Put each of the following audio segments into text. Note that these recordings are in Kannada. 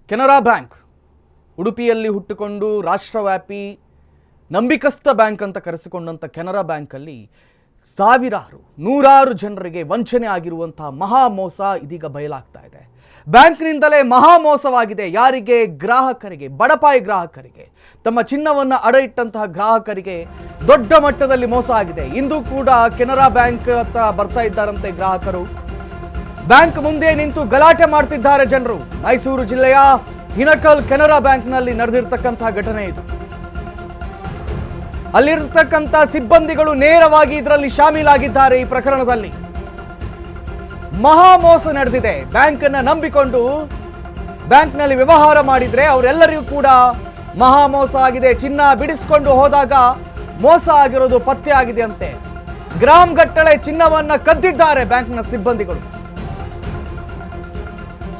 ಕೆನರಾ ಬ್ಯಾಂಕ್ ಉಡುಪಿಯಲ್ಲಿ ಹುಟ್ಟುಕೊಂಡು ರಾಷ್ಟ್ರವ್ಯಾಪಿ ನಂಬಿಕಸ್ಥ ಬ್ಯಾಂಕ್ ಅಂತ ಕರೆಸಿಕೊಂಡಂಥ ಕೆನರಾ ಬ್ಯಾಂಕಲ್ಲಿ ಸಾವಿರಾರು ನೂರಾರು ಜನರಿಗೆ ವಂಚನೆ ಆಗಿರುವಂತಹ ಮಹಾ ಮೋಸ ಇದೀಗ ಬಯಲಾಗ್ತಾ ಇದೆ. ಬ್ಯಾಂಕ್ನಿಂದಲೇ ಮಹಾ ಮೋಸವಾಗಿದೆ. ಯಾರಿಗೆ? ಗ್ರಾಹಕರಿಗೆ, ಬಡಪಾಯಿ ಗ್ರಾಹಕರಿಗೆ, ತಮ್ಮ ಚಿನ್ನವನ್ನು ಅಡ ಇಟ್ಟಂತಹ ಗ್ರಾಹಕರಿಗೆ ದೊಡ್ಡ ಮಟ್ಟದಲ್ಲಿ ಮೋಸ ಆಗಿದೆ. ಇಂದು ಕೂಡ ಕೆನರಾ ಬ್ಯಾಂಕ್ ಹತ್ರ ಬರ್ತಾ ಇದ್ದಾರಂತೆ ಗ್ರಾಹಕರು. ಬ್ಯಾಂಕ್ ಮುಂದೆ ನಿಂತು ಗಲಾಟೆ ಮಾಡ್ತಿದ್ದಾರೆ ಜನರು. ಮೈಸೂರು ಜಿಲ್ಲೆಯ ಹಿನಕಲ್ ಕೆನರಾ ಬ್ಯಾಂಕ್ನಲ್ಲಿ ನಡೆದಿರ್ತಕ್ಕಂತಹ ಘಟನೆ ಇದು. ಅಲ್ಲಿರ್ತಕ್ಕಂಥ ಸಿಬ್ಬಂದಿಗಳು ನೇರವಾಗಿ ಇದರಲ್ಲಿ ಶಾಮೀಲಾಗಿದ್ದಾರೆ. ಈ ಪ್ರಕರಣದಲ್ಲಿ ಮಹಾ ಮೋಸ ನಡೆದಿದೆ. ಬ್ಯಾಂಕ್ ಅನ್ನ ನಂಬಿಕೊಂಡು ಬ್ಯಾಂಕ್ನಲ್ಲಿ ವ್ಯವಹಾರ ಮಾಡಿದ್ರೆ ಅವರೆಲ್ಲರಿಗೂ ಕೂಡ ಮಹಾ ಮೋಸ ಆಗಿದೆ. ಚಿನ್ನ ಬಿಡಿಸಿಕೊಂಡು ಹೋದಾಗ ಮೋಸ ಆಗಿರೋದು ಪತ್ತೆ ಆಗಿದೆ ಅಂತೆ. ಗ್ರಾಮ್ ಗಟ್ಟಲೆ ಚಿನ್ನವನ್ನ ಕದ್ದಿದ್ದಾರೆ ಬ್ಯಾಂಕ್ನ ಸಿಬ್ಬಂದಿಗಳು.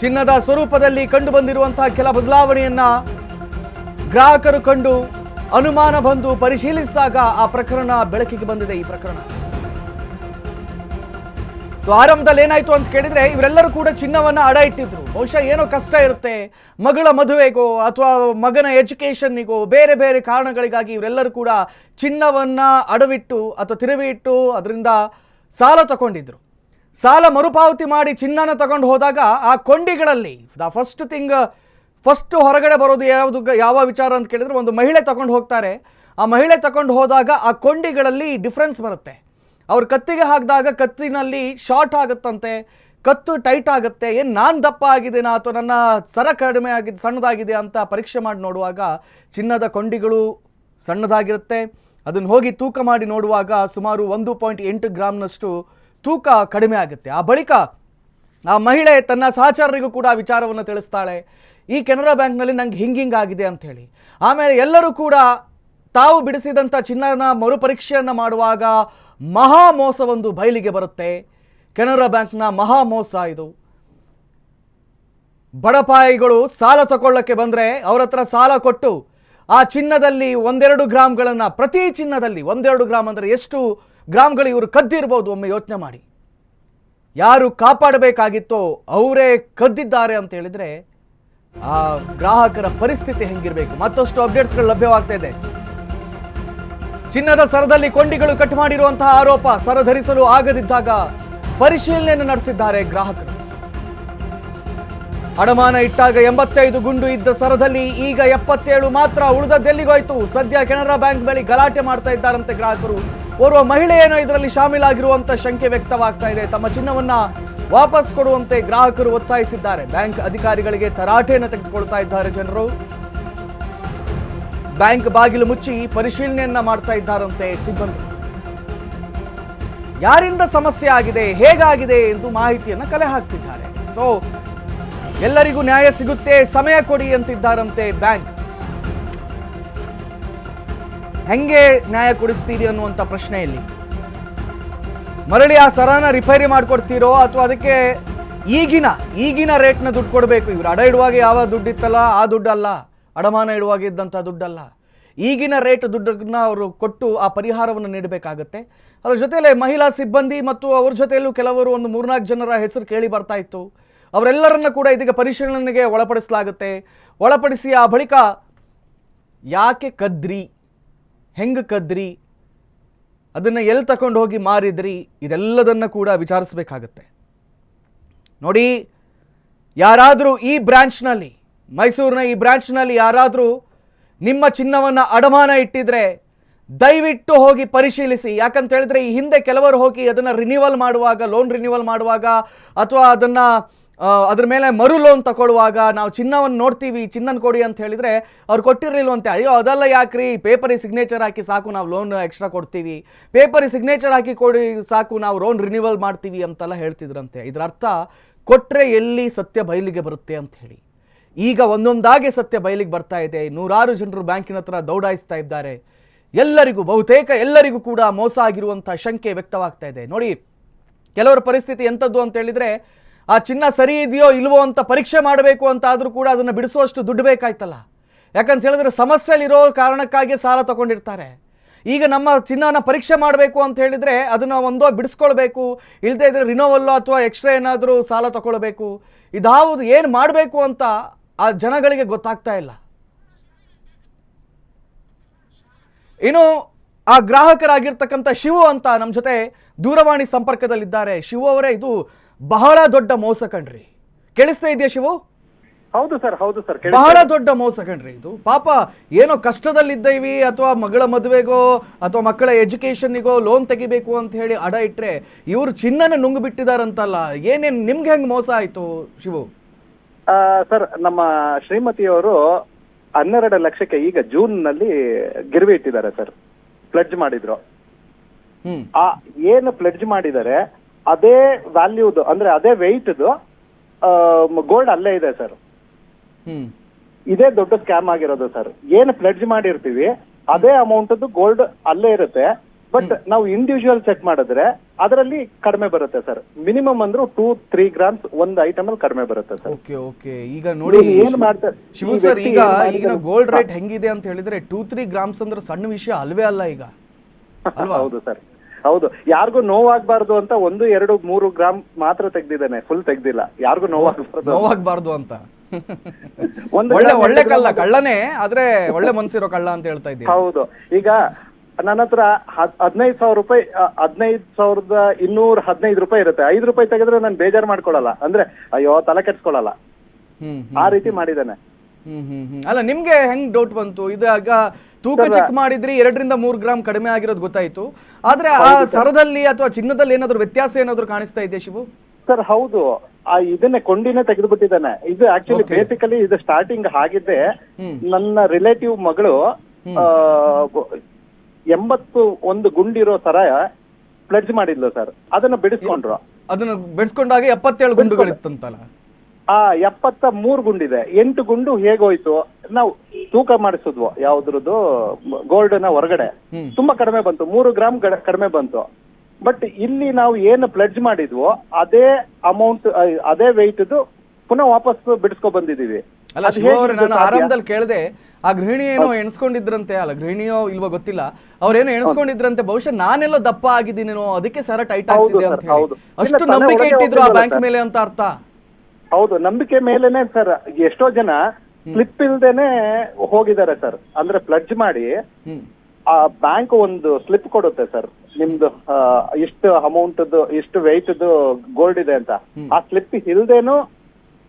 ಚಿನ್ನದ ಸ್ವರೂಪದಲ್ಲಿ ಕಂಡು ಬಂದಿರುವಂತಹ ಕೆಲ ಬದಲಾವಣೆಯನ್ನ ಗ್ರಾಹಕರು ಕಂಡು ಅನುಮಾನ ಬಂದು ಪರಿಶೀಲಿಸಿದಾಗ ಆ ಪ್ರಕರಣ ಬೆಳಕಿಗೆ ಬಂದಿದೆ. ಈ ಪ್ರಕರಣ ಆರಂಭದಲ್ಲಿ ಏನಾಯ್ತು ಅಂತ ಕೇಳಿದ್ರೆ, ಇವರೆಲ್ಲರೂ ಕೂಡ ಚಿನ್ನವನ್ನ ಅಡ ಇಟ್ಟಿದ್ರು. ಬಹುಶಃ ಏನೋ ಕಷ್ಟ ಇರುತ್ತೆ, ಮಗಳ ಮದುವೆಗೋ ಅಥವಾ ಮಗನ ಎಜುಕೇಷನ್ನಿಗೋ ಬೇರೆ ಬೇರೆ ಕಾರಣಗಳಿಗಾಗಿ ಇವರೆಲ್ಲರೂ ಕೂಡ ಚಿನ್ನವನ್ನ ಅಡವಿಟ್ಟು ಅಥವಾ ತಿರುವಿ ಇಟ್ಟು ಅದರಿಂದ ಸಾಲ ತಗೊಂಡಿದ್ರು. ಸಾಲ ಮರುಪಾವತಿ ಮಾಡಿ ಚಿನ್ನನ ತಗೊಂಡು ಹೋದಾಗ ಆ ಕೊಂಡಿಗಳಲ್ಲಿ ಫಸ್ಟ್ ಹೊರಗಡೆ ಬರೋದು ಯಾವ ವಿಚಾರ ಅಂತ ಕೇಳಿದ್ರೆ, ಒಂದು ಮಹಿಳೆ ತಗೊಂಡು ಹೋಗ್ತಾರೆ. ಆ ಮಹಿಳೆ ತಗೊಂಡು ಹೋದಾಗ ಆ ಕೊಂಡಿಗಳಲ್ಲಿ ಡಿಫ್ರೆನ್ಸ್ ಬರುತ್ತೆ. ಅವ್ರು ಕತ್ತಿಗೆ ಹಾಕಿದಾಗ ಕತ್ತಿನಲ್ಲಿ ಶಾರ್ಟ್ ಆಗುತ್ತಂತೆ, ಕತ್ತು ಟೈಟ್ ಆಗುತ್ತೆ. ಏನು ನಾನು ದಪ್ಪ ಆಗಿದ್ದೇನಾ ಅಥವಾ ನನ್ನ ಸರ ಕಡಿಮೆ ಆಗಿದೆ, ಸಣ್ಣದಾಗಿದೆ ಅಂತ ಪರೀಕ್ಷೆ ಮಾಡಿ ನೋಡುವಾಗ ಚಿನ್ನದ ಕೊಂಡಿಗಳು ಸಣ್ಣದಾಗಿರುತ್ತೆ. ಅದನ್ನು ಹೋಗಿ ತೂಕ ಮಾಡಿ ನೋಡುವಾಗ ಸುಮಾರು 1.8 ಗ್ರಾಮ್ನಷ್ಟು ತೂಕ ಕಡಿಮೆ ಆಗುತ್ತೆ. ಆ ಬಳಿಕ ಆ ಮಹಿಳೆ ತನ್ನ ಸಹಚರರಿಗೂ ಕೂಡ ವಿಚಾರವನ್ನು ತಿಳಿಸ್ತಾಳೆ, ಈ ಕೆನರಾ ಬ್ಯಾಂಕ್ನಲ್ಲಿ ನಂಗೆ ಹಿಂಗಾಗಿದೆ ಅಂತ ಹೇಳಿ. ಆಮೇಲೆ ಎಲ್ಲರೂ ಕೂಡ ತಾವು ಬಿಡಿಸಿದಂಥ ಚಿನ್ನನ ಮರುಪರೀಕ್ಷೆಯನ್ನು ಮಾಡುವಾಗ ಮಹಾ ಮೋಸವೊಂದು ಬಯಲಿಗೆ ಬರುತ್ತೆ. ಕೆನರಾ ಬ್ಯಾಂಕ್ನ ಮಹಾ ಮೋಸ ಇದು. ಬಡಪಾಯಿಗಳು ಸಾಲ ತಗೊಳ್ಳಕ್ಕೆ ಬಂದರೆ ಅವ್ರ ಹತ್ರ ಸಾಲ ಕೊಟ್ಟು ಆ ಚಿನ್ನದಲ್ಲಿ 1-2 ಗ್ರಾಮ್ಗಳನ್ನು, ಪ್ರತಿ ಚಿನ್ನದಲ್ಲಿ 1-2 ಗ್ರಾಮ್ ಅಂದರೆ ಎಷ್ಟು ಗ್ರಾಮ್ಗಳು ಇವರು ಕದ್ದಿರ್ಬೋದು ಒಮ್ಮೆ ಯೋಚನೆ ಮಾಡಿ. ಯಾರು ಕಾಪಾಡಬೇಕಾಗಿತ್ತೋ ಅವರೇ ಕದ್ದಿದ್ದಾರೆ ಅಂತ ಹೇಳಿದ್ರೆ ಆ ಗ್ರಾಹಕರ ಪರಿಸ್ಥಿತಿ ಹೆಂಗಿರಬೇಕು. ಮತ್ತಷ್ಟು ಅಪ್ಡೇಟ್ಸ್ಗಳು ಲಭ್ಯವಾಗ್ತಾ ಇದೆ. ಚಿನ್ನದ ಸರದಲ್ಲಿ ಕೊಂಡಿಗಳು ಕಟ್ ಮಾಡಿರುವಂತಹ ಆರೋಪ. ಸರ ಧರಿಸಲು ಆಗದಿದ್ದಾಗ ಪರಿಶೀಲನೆಯನ್ನು ನಡೆಸಿದ್ದಾರೆ ಗ್ರಾಹಕರು. ಅಡಮಾನ ಇಟ್ಟಾಗ 85 ಗುಂಡು ಇದ್ದ ಸರದಲ್ಲಿ ಈಗ 77 ಮಾತ್ರ. ಉಳಿದದ್ದೆಲ್ಲಿಗೋಯ್ತು? ಸದ್ಯ ಕೆನರಾ ಬ್ಯಾಂಕ್ ಬಳಿ ಗಲಾಟೆ ಮಾಡ್ತಾ ಇದ್ದಾರಂತೆ ಗ್ರಾಹಕರು. ಓರ್ವ ಮಹಿಳೆಯೇನೋ ಇದರಲ್ಲಿ ಶಾಮೀಲಾಗಿರುವಂತ ಶಂಕೆ ವ್ಯಕ್ತವಾಗ್ತಾ ಇದೆ. ತಮ್ಮ ಚಿನ್ನವನ್ನ ವಾಪಸ್ ಕೊಡುವಂತೆ ಗ್ರಾಹಕರು ಒತ್ತಾಯಿಸಿದ್ದಾರೆ. ಬ್ಯಾಂಕ್ ಅಧಿಕಾರಿಗಳಿಗೆ ತರಾಟೆಯನ್ನು ತೆಗೆದುಕೊಳ್ತಾ ಇದ್ದಾರೆ ಜನರು. ಬ್ಯಾಂಕ್ ಬಾಗಿಲು ಮುಚ್ಚಿ ಪರಿಶೀಲನೆಯನ್ನ ಮಾಡ್ತಾ ಇದ್ದಾರಂತೆ ಸಿಬ್ಬಂದಿ. ಯಾರಿಂದ ಸಮಸ್ಯೆ ಆಗಿದೆ, ಹೇಗಾಗಿದೆ ಎಂದು ಮಾಹಿತಿಯನ್ನ ಕಲೆ ಹಾಕ್ತಿದ್ದಾರೆ. ಸೊ ಎಲ್ಲರಿಗೂ ನ್ಯಾಯ ಸಿಗುತ್ತೆ, ಸಮಯ ಕೊಡಿ ಅಂತಿದ್ದಾರಂತೆ ಬ್ಯಾಂಕ್. ಹೆಂಗೆ ನ್ಯಾಯ ಕೊಡಿಸ್ತೀರಿ ಅನ್ನುವಂಥ ಪ್ರಶ್ನೆಯಲ್ಲಿ ಮರಳಿ ಆ ಸರನ ರಿಪೇರಿ ಮಾಡಿಕೊಡ್ತೀರೋ ಅಥವಾ ಅದಕ್ಕೆ ಈಗಿನ ರೇಟ್ನ ದುಡ್ಡು ಕೊಡಬೇಕು. ಇವರು ಅಡ ಇಡುವಾಗ ಯಾವ ದುಡ್ಡು ಇತ್ತಲ್ಲ ಆ ದುಡ್ಡಲ್ಲ, ಅಡಮಾನ ಇಡುವಾಗ ಇದ್ದಂಥ ದುಡ್ಡಲ್ಲ. ಈಗಿನ ರೇಟ್ ದುಡ್ಡನ್ನ ಅವರು ಕೊಟ್ಟು ಆ ಪರಿಹಾರವನ್ನು ನೀಡಬೇಕಾಗತ್ತೆ. ಅದರ ಜೊತೆಯಲ್ಲೇ ಮಹಿಳಾ ಸಿಬ್ಬಂದಿ ಮತ್ತು ಅವ್ರ ಜೊತೆಯಲ್ಲೂ ಕೆಲವರು 3-4 ಜನರ ಹೆಸರು ಕೇಳಿ ಬರ್ತಾ ಇತ್ತು. ಅವರೆಲ್ಲರನ್ನ ಕೂಡ ಇದೀಗ ಪರಿಶೀಲನೆಗೆ ಒಳಪಡಿಸಲಾಗುತ್ತೆ. ಒಳಪಡಿಸಿ ಆ ಬಳಿಕ ಯಾಕೆ ಕದ್ರಿ, ಹೆಂಗೆ ಕದ್ರಿ, ಅದನ್ನು ಎಲ್ಲಿ ತಗೊಂಡು ಹೋಗಿ ಮಾರಿದ್ರಿ, ಇದೆಲ್ಲದನ್ನು ಕೂಡ ವಿಚಾರಿಸಬೇಕಾಗತ್ತೆ. ನೋಡಿ, ಯಾರಾದರೂ ಈ ಬ್ರಾಂಚ್ನಲ್ಲಿ, ಮೈಸೂರಿನ ಈ ಬ್ರಾಂಚ್ನಲ್ಲಿ ಯಾರಾದರೂ ನಿಮ್ಮ ಚಿನ್ನವನ್ನು ಅಡಮಾನ ಇಟ್ಟಿದ್ರೆ ದಯವಿಟ್ಟು ಹೋಗಿ ಪರಿಶೀಲಿಸಿ. ಯಾಕಂತ ಹೇಳಿದ್ರೆ ಈ ಹಿಂದೆ ಕೆಲವರು ಹೋಗಿ ಅದನ್ನು ರಿನ್ಯೂವಲ್ ಮಾಡುವಾಗ, ಲೋನ್ ರಿನ್ಯೂವಲ್ ಮಾಡುವಾಗ ಅಥವಾ ಅದನ್ನು ಅದ್ರ ಮೇಲೆ ಮರು ಲೋನ್ ತಗೊಳ್ಳುವಾಗ ನಾವು ಚಿನ್ನವನ್ನು ನೋಡ್ತೀವಿ, ಚಿನ್ನನ ಕೊಡಿ ಅಂತ ಹೇಳಿದರೆ ಅವ್ರು ಕೊಟ್ಟಿರಲಿಲ್ವಂತೆ. ಅಯ್ಯೋ ಅದೆಲ್ಲ ಯಾಕ್ರಿ, ಪೇಪರಿಗೆ ಸಿಗ್ನೇಚರ್ ಹಾಕಿ ಸಾಕು, ನಾವು ಲೋನ್ ಎಕ್ಸ್ಟ್ರಾ ಕೊಡ್ತೀವಿ, ಪೇಪರಿಗೆ ಸಿಗ್ನೇಚರ್ ಹಾಕಿ ಕೊಡಿ ಸಾಕು, ನಾವು ಲೋನ್ ರಿನ್ಯೂವಲ್ ಮಾಡ್ತೀವಿ ಅಂತೆಲ್ಲ ಹೇಳ್ತಿದ್ರಂತೆ. ಇದರ ಅರ್ಥ ಕೊಟ್ಟರೆ ಎಲ್ಲಿ ಸತ್ಯ ಬಯಲಿಗೆ ಬರುತ್ತೆ ಅಂತ ಹೇಳಿ. ಈಗ ಒಂದೊಂದಾಗಿ ಸತ್ಯ ಬಯಲಿಗೆ ಬರ್ತಾ ಇದೆ. ನೂರಾರು ಜನರು ಬ್ಯಾಂಕಿನ ಹತ್ರ ದೌಡಾಯಿಸ್ತಾ ಇದ್ದಾರೆ. ಬಹುತೇಕ ಎಲ್ಲರಿಗೂ ಕೂಡ ಮೋಸ ಆಗಿರುವಂಥ ಶಂಕೆ ವ್ಯಕ್ತವಾಗ್ತಾ ಇದೆ. ನೋಡಿ, ಕೆಲವರ ಪರಿಸ್ಥಿತಿ ಎಂಥದ್ದು ಅಂತ ಹೇಳಿದರೆ, ಆ ಚಿನ್ನ ಸರಿ ಇದೆಯೋ ಇಲ್ವೋ ಅಂತ ಪರೀಕ್ಷೆ ಮಾಡಬೇಕು ಅಂತ ಆದರೂ ಕೂಡ ಅದನ್ನು ಬಿಡಿಸುವಷ್ಟು ದುಡ್ಡು ಬೇಕಾಯ್ತಲ್ಲ. ಯಾಕಂತ ಹೇಳಿದ್ರೆ ಸಮಸ್ಯೆಯಲ್ಲಿರೋ ಕಾರಣಕ್ಕಾಗಿ ಸಾಲ ತಗೊಂಡಿರ್ತಾರೆ. ಈಗ ನಮ್ಮ ಚಿನ್ನನ ಪರೀಕ್ಷೆ ಮಾಡಬೇಕು ಅಂತ ಹೇಳಿದರೆ ಅದನ್ನು ಒಂದೋ ಬಿಡಿಸ್ಕೊಳ್ಬೇಕು, ಇಲ್ಲದೇ ಇದ್ರೆ ರಿನೋವಲ್ಲೋ ಅಥವಾ ಎಕ್ಸ್ಟ್ರಾ ಏನಾದರೂ ಸಾಲ ತಗೊಳ್ಬೇಕು. ಇದಾವುದು ಏನು ಮಾಡಬೇಕು ಅಂತ ಆ ಜನಗಳಿಗೆ ಗೊತ್ತಾಗ್ತಾ ಇಲ್ಲ. ಇನ್ನು ಆ ಗ್ರಾಹಕರಾಗಿರ್ತಕ್ಕಂಥ ಶಿವು ಅಂತ ನಮ್ಮ ಜೊತೆ ದೂರವಾಣಿ ಸಂಪರ್ಕದಲ್ಲಿದ್ದಾರೆ. ಶಿವು ಅವರೇ, ಇದು ಬಹಳ ದೊಡ್ಡ ಮೋಸ ಕಣ್ರಿ. ಕೇಳಿಸ್ತಾ ಇದೆಯಾ ಶಿವು? ಹೌದು ಸರ್, ಹೌದು ಸರ್, ಬಹಳ ದೊಡ್ಡ ಮೋಸ ಕಣ್ರಿ ಇದು. ಪಾಪ ಏನೋ ಕಷ್ಟದಲ್ಲಿದ್ದೀವಿ ಅಥವಾ ಮಗಳ ಮದುವೆಗೋ ಅಥವಾ ಮಕ್ಕಳ ಎಜುಕೇಶನ್ನಿಗೋ ಲೋನ್ ತೆಗಿಬೇಕು ಅಂತ ಹೇಳಿ ಅಡ ಇಟ್ರೆ ಇವರು ಚಿನ್ನನ ನುಂಗು ಬಿಟ್ಟಿದಾರಂತಲ್ಲ. ಏನೇನು ನಿಮ್ಗೆ ಹೆಂಗ್ ಮೋಸ ಆಯ್ತು ಶಿವು? ಸರ್, ನಮ್ಮ ಶ್ರೀಮತಿಯವರು 12 ಲಕ್ಷಕ್ಕೆ ಈಗ ಜೂನ್ ನಲ್ಲಿ ಗಿರ್ವಿ ಇಟ್ಟಿದ್ದಾರೆ ಸರ್. ಪ್ಲೆಡ್ಜ್ ಮಾಡಿದ್ರು. ಆ ಏನು ಪ್ಲೆಡ್ಜ್ ಮಾಡಿದ್ದಾರೆ ಅದೇ ವ್ಯಾಲ್ಯೂದು, ಅಂದ್ರೆ ಅದೇ ವೆಯ್ಟ್ದು ಗೋಲ್ಡ್ ಅಲ್ಲೇ ಇದೆ ಸರ್. ಇದೇ ದೊಡ್ಡ ಸ್ಕ್ಯಾಮ್ ಆಗಿರೋದು ಸರ್. ಏನು ಪ್ಲೆಡ್ಜ್ ಮಾಡಿರ್ತೀವಿ ಅದೇ ಅಮೌಂಟ್ ಗೋಲ್ಡ್ ಅಲ್ಲೇ ಇರುತ್ತೆ. ಬಟ್ ನಾವು ಇಂಡಿವಿಜುವಲ್ ಚೆಕ್ ಮಾಡಿದ್ರೆ ಅದರಲ್ಲಿ ಕಡಿಮೆ ಬರುತ್ತೆ ಸರ್. ಮಿನಿಮಮ್ ಅಂದ್ರೂ 2-3 ಗ್ರಾಮ್ಸ್ ಒಂದು ಐಟಮ್ ಅಲ್ಲಿ ಕಡಿಮೆ ಬರುತ್ತೆ ಸರ್. Okay okay. ಈಗ ನೋಡಿ ಏನ್ ಮಾಡ್ತಾರೆ ಶಿವು ಸರ್, ಈಗ ಗೋಲ್ಡ್ ರೇಟ್ ಹೆಂಗಿದೆ ಅಂತ ಹೇಳಿದ್ರೆ 2-3 ಗ್ರಾಮ್ಸ್ ಅಂದ್ರೆ ಸಣ್ಣ ವಿಷಯ ಅಲ್ವೇ ಅಲ್ಲ ಈಗ. ಹೌದು ಸರ್, ಹೌದು. ಯಾರಿಗೂ ನೋವಾಗಬಾರ್ದು ಅಂತ 1, 2, 3 ಗ್ರಾಮ್ ಮಾತ್ರ ತೆಗ್ದಿದ್ದಾನೆ, ಫುಲ್ ತೆಗ್ದಿಲ್ಲ. ಯಾರಿಗೂ ನೋವಾಗಬಾರ್ದು ಅಂತ. ಒಳ್ಳೆ ಕಳ್ಳನೇ, ಆದ್ರೆ ಒಳ್ಳೆ ಮನ್ಸಿರೋ ಕಳ್ಳ ಅಂತ ಹೇಳ್ತಾ ಇದ್ದೀವಿ. ಹೌದು. ಈಗ ನನ್ನ ಹತ್ರ 15,000 ರೂಪಾಯಿ, 15,215 ರೂಪಾಯಿ ಇರುತ್ತೆ. 5 ರೂಪಾಯಿ ತೆಗೆದ್ರೆ ನಾನು ಬೇಜಾರು ಮಾಡ್ಕೊಳಲ್ಲ, ಅಂದ್ರೆ ಅಯ್ಯೋ ತಲೆ ಕೆಡ್ಸ್ಕೊಳಲ್ಲ. ಆ ರೀತಿ ಮಾಡಿದ್ದಾನೆ. ಅಲ್ಲ, ನಿಮ್ಗೆ ಹೆಂಗ್ ಡೌಟ್ ಬಂತು? ಇದಾಗ ತೂಕ ಚೆಕ್ ಮಾಡಿದ್ರಿ, 2-3 ಗ್ರಾಮ್ ಕಡಿಮೆ ಆಗಿರೋದು ಗೊತ್ತಾಯ್ತು. ಆದ್ರೆ ಆ ಸರದಲ್ಲಿ ಅಥವಾ ಚಿನ್ನದಲ್ಲಿ ಏನಾದ್ರು ವ್ಯತ್ಯಾಸ ಏನಾದ್ರು ಕಾಣಿಸ್ತಾ ಇದೆ ಶಿವು? ಸರ್ ಹೌದು, ಇದನ್ನೇ ಕೊಂಡಿನೇ ತೆಗೆದು ಬಿಟ್ಟಿದ್ದಾನೆ. ಇದು ಆಕ್ಚುಲಿ ಬೇಸಿಕಲಿ ಇದು ಸ್ಟಾರ್ಟಿಂಗ್ ಆಗಿದ್ದೆ ನನ್ನ ರಿಲೇಟಿವ್ ಮಗಳು 81 ಗುಂಡಿರೋ ಸರ ಪ್ಲೆಡ್ಜ್ ಮಾಡಿದ್ಲು ಸರ್. ಅದನ್ನ ಬಿಡಿಸ್ಕೊಂಡ್ರು. ಅದನ್ನ ಬಿಡಿಸ್ಕೊಂಡಾಗ 77 ಗುಂಡುಗಳಿತ್ತಂತಲ್ಲ. 73 ಗುಂಡಿದೆ. 8 ಗುಂಡು ಹೇಗೋಯ್ತು? ನಾವು ತೂಕ ಮಾಡಿಸಿದ್ವು ಯಾವ್ದ್ರದ್ದು ಗೋಲ್ಡ್ ನ ಹೊರಗಡೆ, ತುಂಬಾ ಕಡಿಮೆ ಬಂತು, 3 ಗ್ರಾಮ್ ಕಡಿಮೆ ಬಂತು. ಬಟ್ ಇಲ್ಲಿ ನಾವು ಏನು ಪ್ಲೆಡ್ಜ್ ಮಾಡಿದ್ವೋ ಅದೇ ಅಮೌಂಟ್, ಅದೇ ವೆಯ್ಟ್ ಪುನಃ ವಾಪಸ್ ಬಿಡಿಸ್ಕೊ ಬಂದಿದೀವಿ. ಅಲ್ಲ ಶಿವ ಅವ್ರೆ, ನಾನು ಆರಂಭದಲ್ಲಿ ಕೇಳಿದೆ, ಆ ಗೃಹಿಣಿ ಏನೋ ಎಣಿಸ್ಕೊಂಡಿದ್ರಂತೆ, ಅಲ್ಲ ಗೃಹಿಣಿಯೋ ಇಲ್ವೋ ಗೊತ್ತಿಲ್ಲ, ಅವ್ರೇನೋ ಎಣಿಸ್ಕೊಂಡಿದ್ರಂತೆ, ಬಹುಶಃ ನಾನೆಲ್ಲೋ ದಪ್ಪ ಆಗಿದ್ದೀನೇನೋ ಅದಕ್ಕೆ ಸರ ಟೈಟ್ ಆಗ್ತಿದೆ ಅಂತ ಹೇಳಿ ಅಷ್ಟು ನಂಬಿಕೆ ಇಟ್ಟಿದ್ರು ಆ ಬ್ಯಾಂಕ್ ಮೇಲೆ ಅಂತ ಅರ್ಥ. ಹೌದು, ನಂಬಿಕೆ ಮೇಲೆನೆ ಸರ್. ಎಷ್ಟೋ ಜನ ಸ್ಲಿಪ್ ಇಲ್ದೇನೆ ಹೋಗಿದ್ದಾರೆ ಸರ್. ಅಂದ್ರೆ ಪ್ಲೆಡ್ಜ್ ಮಾಡಿ ಆ ಬ್ಯಾಂಕ್ ಒಂದು ಸ್ಲಿಪ್ ಕೊಡುತ್ತೆ ಸರ್, ನಿಮ್ದು ಇಷ್ಟು ಅಮೌಂಟ್ ಇಷ್ಟು ವೆಯ್ಟ್ ಗೋಲ್ಡ್ ಇದೆ ಅಂತ. ಆ ಸ್ಲಿಪ್ ಇಲ್ದೇನು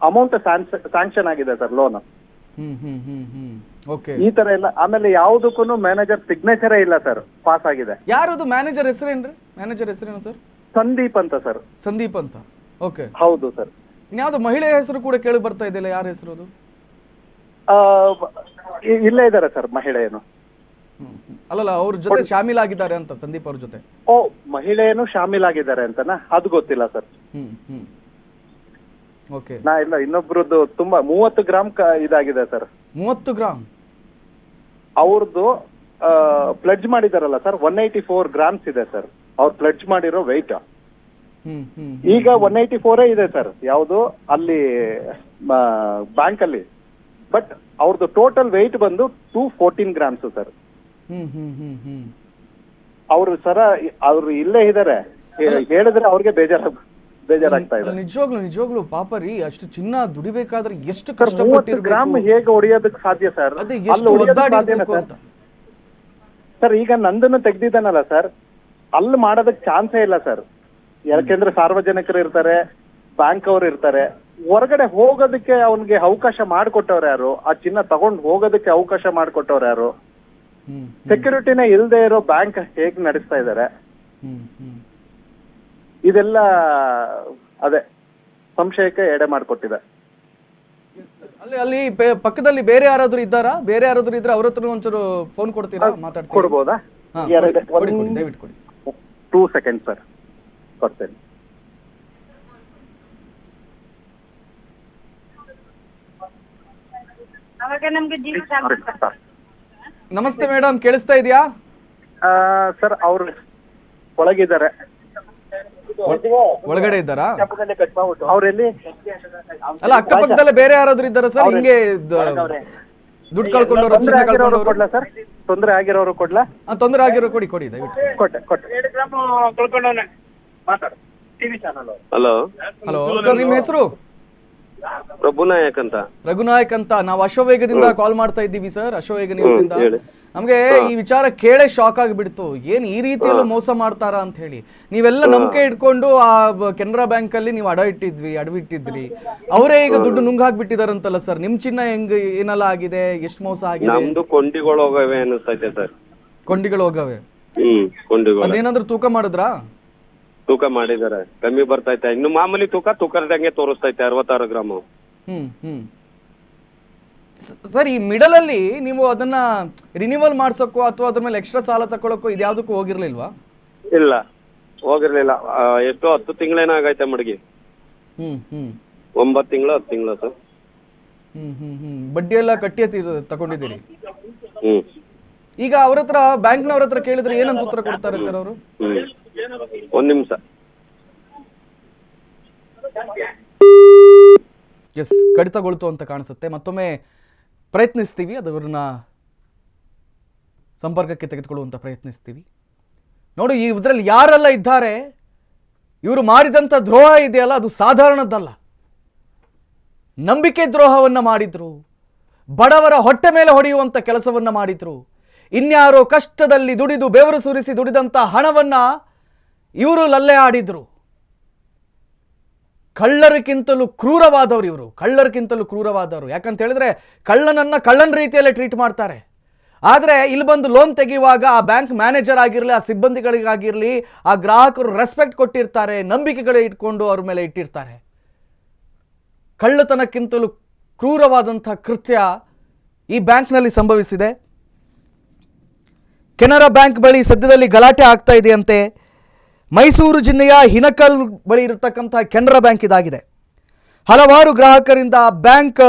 ಅಮೌಂಟ್ ಸ್ಯಾಂಕ್ಷನ್ ಆಗಿದೆ ಸರ್, ಲೋನ್. ಈ ತರ ಎಲ್ಲ. ಆಮೇಲೆ ಯಾವ್ದಕ್ಕೂ ಮ್ಯಾನೇಜರ್ ಸಿಗ್ನೇಚರೇ ಇಲ್ಲ ಸರ್, ಪಾಸ್ ಆಗಿದೆ. ಯಾರದು ಮ್ಯಾನೇಜರ್ ಹೆಸರೇನ್ರಿ? ಮ್ಯಾನೇಜರ್ ಹೆಸರೇನು ಸರ್? ಸಂದೀಪ್ ಅಂತ ಸರ್. ಸಂದೀಪ್ ಅಂತ. ಓಕೆ, ಹೌದು ಸರ್. ಇನ್ಯಾವ್ದು ಮಹಿಳೆಯ ಹೆಸರು ಕೂಡ ಕೇಳಿ ಬರ್ತಾ ಇದೆಯಲ್ಲ, ಯಾರ ಹೆಸರು ಅದು? ಇಲ್ಲೇ ಇದ್ದಾರೆ ಸರ್ ಮಹಿಳೆಯನು. ಅಲ್ಲಲ್ಲ, ಅವ್ರ ಜೊತೆ ಶಾಮೀಲಾಗಿದ್ದಾರೆ ಅಂತ, ಸಂದೀಪ್ ಅವ್ರ ಜೊತೆ. ಓ, ಮಹಿಳೆಯನು ಶಾಮೀಲಾಗಿದ್ದಾರೆ ಅಂತನಾ? ಅದು ಗೊತ್ತಿಲ್ಲ ಸರ್. ಓಕೆ. ನಾ ಇಲ್ಲ, ಇನ್ನೊಬ್ರದ್ದು ತುಂಬಾ 30 ಗ್ರಾಮ್ ಇದಾಗಿದೆ ಸರ್. 30 ಗ್ರಾಮ್ ಅವ್ರದ್ದು ಪ್ಲೆಡ್ಜ್ ಮಾಡಿದಾರಲ್ಲ ಸರ್, 184 ಗ್ರಾಮ್ಸ್ ಇದೆ ಸರ್ ಅವ್ರು ಪ್ಲೆಡ್ಜ್ ಮಾಡಿರೋ ವೆಯ್ಟ್. ಈಗ 184 ಇದೆ ಸರ್ ಯಾವುದು ಅಲ್ಲಿ ಬ್ಯಾಂಕ್ ಅಲ್ಲಿ. ಬಟ್ ಅವ್ರದ್ದು ಟೋಟಲ್ ವೆಯ್ಟ್ ಬಂದು 214 ಗ್ರಾಮ್ಸ್ ಸರ್. ಅವ್ರು ಸರ ಅವ್ರು ಇಲ್ಲೇ ಇದಾರೆ, ಹೇಳಿದ್ರೆ ಅವ್ರಿಗೆ ಬೇಜಾರಾಗ್ತಾ ಇದೆ. ನಿಜವಾಗ್ಲು ಪಾಪ ರೀ, ಅಷ್ಟು ಚಿನ್ನ ದುಡಿಬೇಕಾದ್ರೆ ಎಷ್ಟು ಕಷ್ಟಪಟ್ಟಿರ್ಬೇಕು. ಗ್ರಾಮ್ ಹೇಗೆ ಹೊಡಿಯೋದಕ್ಕೆ ಸಾಧ್ಯ ಸರ್? ಸರ್ ಈಗ ನಂದನ್ನು ತೆಗ್ದಿದ್ದಾನಲ್ಲ ಸರ್, ಅಲ್ಲಿ ಮಾಡೋದಕ್ಕೆ ಚಾನ್ಸೇ ಇಲ್ಲ ಸರ್. ಯಾಕೆಂದ್ರೆ ಸಾರ್ವಜನಿಕರು ಇರ್ತಾರೆ, ಬ್ಯಾಂಕ್ ಅವ್ರು ಇರ್ತಾರೆ. ಹೊರಗಡೆ ಹೋಗೋದಕ್ಕೆ ಅವನ್ಗೆ ಅವಕಾಶ ಮಾಡಿಕೊಟ್ಟವ್ರು ಯಾರು? ಆ ಚಿನ್ನ ತಗೊಂಡು ಹೋಗೋದಕ್ಕೆ ಅವಕಾಶ ಮಾಡಿಕೊಟ್ಟವ್ರು ಯಾರು? ಸೆಕ್ಯೂರಿಟಿನೇ ಇಲ್ಲದೆ ಇರೋ ಬ್ಯಾಂಕ್ ಹೇಗ್ ನಡೆಸ್ತಾ ಇದ್ದಾರೆ? ಇದೆಲ್ಲ ಅದೇ ಸಂಶಯಕ್ಕೆ ಎಡೆ ಮಾಡಿಕೊಟ್ಟಿದೆ. ಅಲ್ಲಿ ಪಕ್ಕದಲ್ಲಿ ಬೇರೆ ಯಾರಾದ್ರೂ ಇದ್ದಾರಾ? ಬೇರೆ ಯಾರಾದ್ರೂ ಇದ್ರೆ ಅವ್ರ ಹತ್ರ ಒಂಚೂರು ಫೋನ್ ಕೊಡ್ತೀರಾ? ಕೊಡ್ಬೋದಾ? ದಯವಿಟ್ಟು ಕೊಡಿ. 2 ಸೆಕೆಂಡ್ ಸರ್, ಕೊಡ್ತೇನೆ. ನಮಸ್ತೆ ಮೇಡಮ್, ಕೇಳಿಸ್ತಾ ಇದೆಯಾ? ಸರ್ ಅವ್ರು ಒಳಗಿದ್ದಾರೆ. ಒಳಗಡೆ ಇದ್ದಾರಾ? ಅವ್ರೆಲ್ಲಿ? ಅಲ್ಲ, ಅಕ್ಕಪಕ್ಕದಲ್ಲೇ ಬೇರೆ ಯಾರಾದ್ರೂ ಇದ್ದಾರಾ ಸರ್? ಹಿಂಗೆ ದುಡ್ಡು ಕಳ್ಕೊಂಡವ್ರು? ಸರ್ ತೊಂದರೆ ಆಗಿರೋರು ಕೊಡ್ಲಾ? ತೊಂದರೆ ಆಗಿರೋ ಕೊಡಿ ದಯವಿಟ್ಟು. ಹಲೋ ಹಲೋ ಸರ್, ನಿಮ್ಮ ಹೆಸರು? ಪ್ರಭುನಾಯಕ್ ಅಂತ. ರಘುನಾಯಕ್ ಅಂತ. ನಾವು ಅಶ್ವವೇಗದಿಂದ ಕಾಲ್ ಮಾಡ್ತಾ ಇದ್ದೀವಿ ಸರ್, ಅಶ್ವವೇಗ ನ್ಯೂಸ್ ಇಂದ. ಹೇಳಿ. ನಮ್ಗೆ ಈ ವಿಚಾರ ಕೇಳೇ ಶಾಕ್ ಆಗಿಬಿಡ್ತು. ಏನ್ ಈ ರೀತಿಯಲ್ಲೂ ಮೋಸ ಮಾಡ್ತಾರಾ ಅಂತ ಹೇಳಿ. ನೀವೆಲ್ಲ ನಂಬಿಕೆ ಇಟ್ಕೊಂಡು ಆ ಕೆನರಾ ಬ್ಯಾಂಕ್ ಅಲ್ಲಿ ನೀವು ಅಡವಿಟ್ಟಿದ್ರಿ. ಅವರೇ ಈಗ ದುಡ್ಡು ನುಂಗಾಕ್ಬಿಟ್ಟಿದಾರಂತಲ್ಲ ಸರ್. ನಿಮ್ ಚಿನ್ನ ಏನೆಲ್ಲ ಆಗಿದೆ, ಎಷ್ಟು ಮೋಸ ಆಗಿದೆ? ನಮ್ದು ಕೊಂಡಿಗಳು ಹೋಗವೆ ಅನಿಸ್ತೈತೆ ಸರ್. ಕೊಂಡಿಗಳು ಹೋಗವೆ? ಕೊಂಡಿಗಳು. ಅದೇನಾದ್ರೂ ತೂಕ ಮಾಡಿದ್ರಾ? ತೂಕ ಮಾಡಿದಾರೆ, ಕಮ್ಮಿ ಬರ್ತೈತೆ. ಇನ್ನು ಮಾಮೂಲಿ ತೂಕದಂಗೆ ತೋರಿಸ್ತೈತೆ 66 ಗ್ರಾಮ್. ಸರ್, ಈ ಮಿಡಲ್ ಅಲ್ಲಿ ನೀವು ಅದನ್ನ ರಿನಿವಲ್ ಮಾಡ್ಸಕ್ಕೋ ಅಥವಾ ಅದ್ರ ಮೇಲೆ ಎಕ್ಸ್ಟ್ರಾ ಸಾಲ ತಗೊಳಕ್ಕೋ ಇದ್ಯಾವುದಕ್ಕೂ ಹೋಗಿರ್ಲಿಲ್ವಾ? ಇಲ್ಲ, ಹೋಗಿರ್ಲಿಲ್ಲ. ಎಷ್ಟೋ 10 ತಿಂಗಳೇನೋ ಆಗೈತೆ ಮಡಗಿ. 9 ತಿಂಗಳು 10 ತಿಂಗಳು ಸರ್. ಬಡ್ಡಿ ಎಲ್ಲ ಕಟ್ಟಿ ತಗೊಂಡಿದ್ದೀರಿ? ಹ್ಮ್. ಈಗ ಅವ್ರ ಹತ್ರ, ಬ್ಯಾಂಕ್ನವ್ರ ಹತ್ರ ಕೇಳಿದ್ರೆ ಏನಂತ ಉತ್ತರ ಕೊಡ್ತಾರೆ ಸರ್ ಅವರು? ಒಂದ್ ನಿಮಿಷ. ಎಸ್, ಕಡಿತಗೊಳ್ತು ಅಂತ ಕಾಣಿಸುತ್ತೆ. ಮತ್ತೊಮ್ಮೆ ಪ್ರಯತ್ನಿಸ್ತೀವಿ, ಅದನ್ನ ಸಂಪರ್ಕಕ್ಕೆ ತೆಗೆದುಕೊಳ್ಳುವಂತ ಪ್ರಯತ್ನಿಸ್ತೀವಿ. ನೋಡಿ, ಇದರಲ್ಲಿ ಯಾರೆಲ್ಲ ಇದ್ದಾರೆ, ಇವರು ಮಾಡಿದಂಥ ದ್ರೋಹ ಇದೆಯಲ್ಲ, ಅದು ಸಾಧಾರಣದ್ದಲ್ಲ. ನಂಬಿಕೆ ದ್ರೋಹವನ್ನ ಮಾಡಿದ್ರು, ಬಡವರ ಹೊಟ್ಟೆ ಮೇಲೆ ಹೊಡೆಯುವಂತ ಕೆಲಸವನ್ನ ಮಾಡಿದ್ರು. ಇನ್ಯಾರೋ ಕಷ್ಟದಲ್ಲಿ ದುಡಿದು ಬೆವರು ಸುರಿಸಿ ದುಡಿದಂತ ಹಣವನ್ನ ಇವರು ಲಲ್ಲೆ ಆಡಿದ್ರು. ಕಳ್ಳರಿಗಿಂತಲೂ ಕ್ರೂರವಾದವರು ಇವರು, ಕಳ್ಳರಿಗಿಂತಲೂ ಕ್ರೂರವಾದವರು. ಯಾಕಂತ ಹೇಳಿದ್ರೆ ಕಳ್ಳನನ್ನ ಕಳ್ಳನ ರೀತಿಯಲ್ಲೇ ಟ್ರೀಟ್ ಮಾಡ್ತಾರೆ. ಆದರೆ ಇಲ್ಲಿ ಬಂದು ಲೋನ್ ತೆಗೆಯುವಾಗ ಆ ಬ್ಯಾಂಕ್ ಮ್ಯಾನೇಜರ್ ಆಗಿರಲಿ, ಆ ಸಿಬ್ಬಂದಿಗಳಿಗಾಗಿರಲಿ, ಆ ಗ್ರಾಹಕರು ರೆಸ್ಪೆಕ್ಟ್ ಕೊಟ್ಟಿರ್ತಾರೆ, ನಂಬಿಕೆಗಳು ಇಟ್ಕೊಂಡು ಅವ್ರ ಮೇಲೆ ಇಟ್ಟಿರ್ತಾರೆ. ಕಳ್ಳತನಕ್ಕಿಂತಲೂ ಕ್ರೂರವಾದಂಥ ಕೃತ್ಯ ಈ ಬ್ಯಾಂಕ್ನಲ್ಲಿ ಸಂಭವಿಸಿದೆ. ಕೆನರಾ ಬ್ಯಾಂಕ್ ಬಳಿ ಸದ್ಯದಲ್ಲಿ ಗಲಾಟೆ ಆಗ್ತಾ ಇದೆಯಂತೆ. ಮೈಸೂರು ಜಿಲ್ಲೆಯ ಹಿನಕಲ್ ಬಳಿ ಇರತಕ್ಕಂಥ ಕೆನರಾ ಬ್ಯಾಂಕ್ ಇದಾಗಿದೆ. ಹಲವಾರು ಗ್ರಾಹಕರಿಂದ ಬ್ಯಾಂಕ್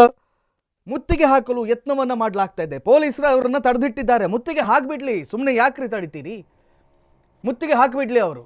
ಮುತ್ತಿಗೆ ಹಾಕಲು ಯತ್ನವನ್ನ ಮಾಡಲಾಗ್ತಾ ಇದೆ. ಪೊಲೀಸರು ಅವರನ್ನ ತಡೆದಿಟ್ಟಿದ್ದಾರೆ. ಮುತ್ತಿಗೆ ಹಾಕ್ಬಿಡ್ಲಿ, ಸುಮ್ಮನೆ ಯಾಕ್ರಿ ತಡಿತೀರಿ? ಮುತ್ತಿಗೆ ಹಾಕಿಬಿಡ್ಲಿ ಅವರು.